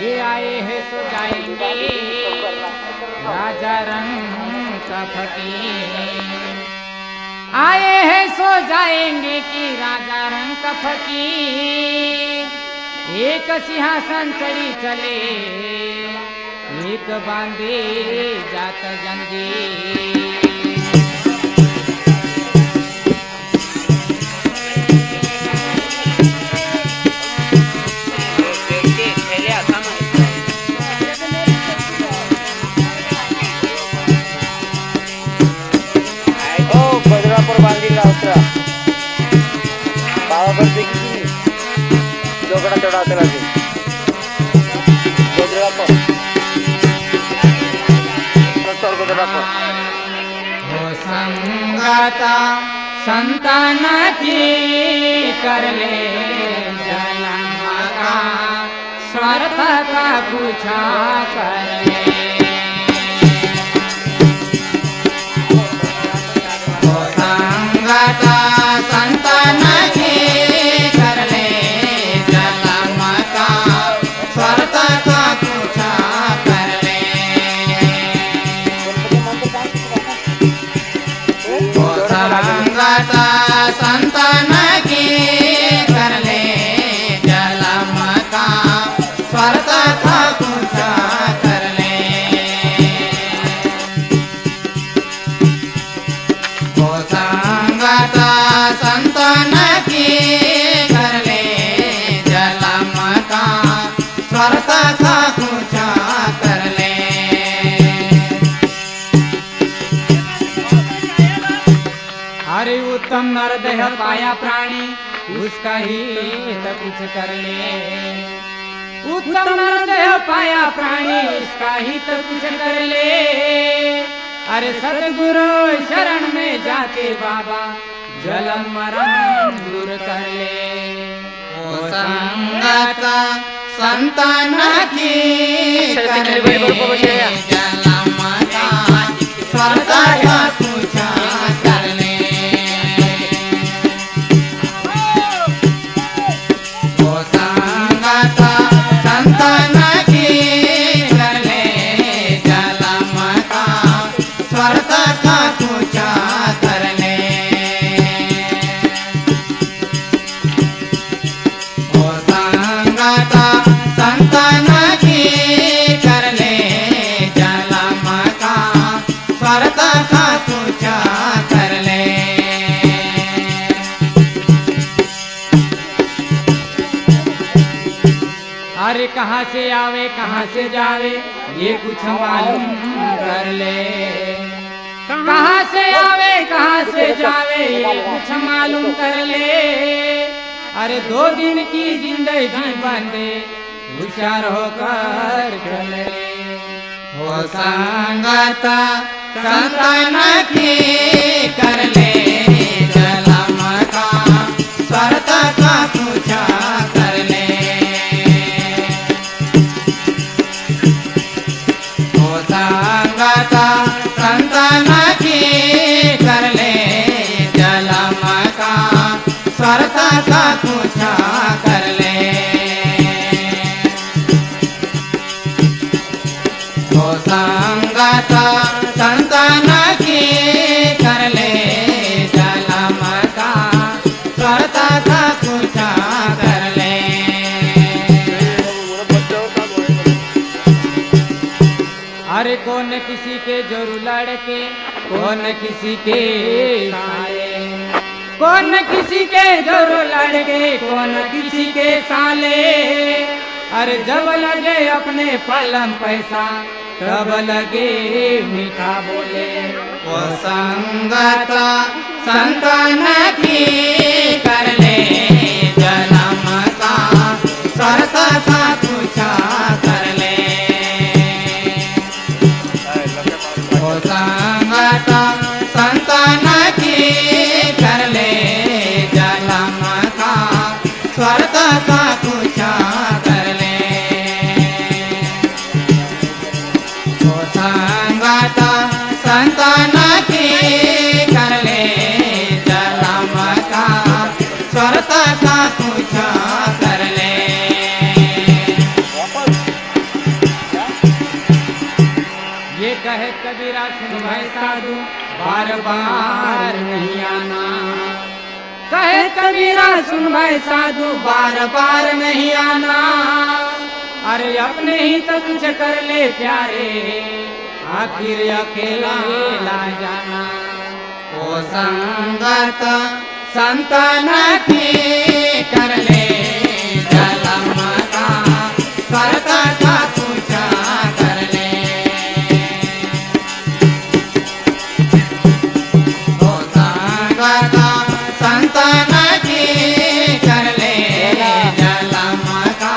ये आए हैं सो जाएंगे राजा रंग का फकीर। आए हैं सो जाएंगे कि राजा रंग का फकीर। एक सिंहासन चढ़ी चले एक बांधे जात जंजीर। जोगड़ा चढ़ाते लगे संगता संतान की कर ले जन्म का स्वार्थ का पूछा कर ले। संगता संतान की कर ले जन्म का स्वार्थ का पूछा कर ले। संगता संतान की कर ले जन्म का स्वार्थ का पूछा कर ले। संगता संतान की कर ले जन्म का स्वार्थ का पूछा कर ले। अरे उत्तम नरदेह पाया प्राणी उसका ही तो कुछ कर ले। उत्तम नरदेह पाया प्राणी उसका ही तो कुछ कर ले। अरे सतगुरु शरण में जाके बाबा जलन मरण दूर कर ले। ओ संगता संतान की कर ले जन्म का स्वार्थ का पूछा कर ले। ओ संगता संतान की कर ले जन्म का स्वार्थ का पूछा कर ले। ओ संगता संतान की कर ले जन्म का स्वार्थ का पूछा कर ले। अरे कहाँ से आवे कहाँ से जावे ये कुछ मालूम कर ले। कहाँ से आवे कहाँ से जावे ये कुछ मालूम कर ले। अरे 2 दिन की जिंदगी बंदे होशियार होकर चले। हो संगता संतान की कर ले जन्म का स्वार्थ का पूछा कर ले। हो संगता संतान की कर ले जन्म का स्वार्थ का पूछा कर ले। हो संगता संतान की कर ले जन्म का स्वार्थ का पूछा कर ले। अरे कौन किसी के जोरू लड़के कौन किसी के साले। कौन किसी के जोरू लड़के कौन किसी के साले। अरे जब लगे अपने पलम पैसा तब लगे मीठा बोले। वो संगता संतान की कर ले जन्म का स्वार्थ का पूछा कर ले। वो संगता संतान की कर ले जन्म का स्वार्थ का पूछा कर ले। वो संगता संतान की कर ले जन्म का स्वार्थ का कहे कबीरा सुन भाई साधु बार बार नहीं आना। कहे कबीरा सुन भाई साधु बार बार नहीं आना। अरे अपने ही तो कुछ कर ले प्यारे आखिर अकेला जाना। ओ संगत संतन की कर ले जलम का करता था कुछ कर ले। ओ संगत संतन की कर ले जलम का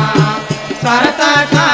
करता था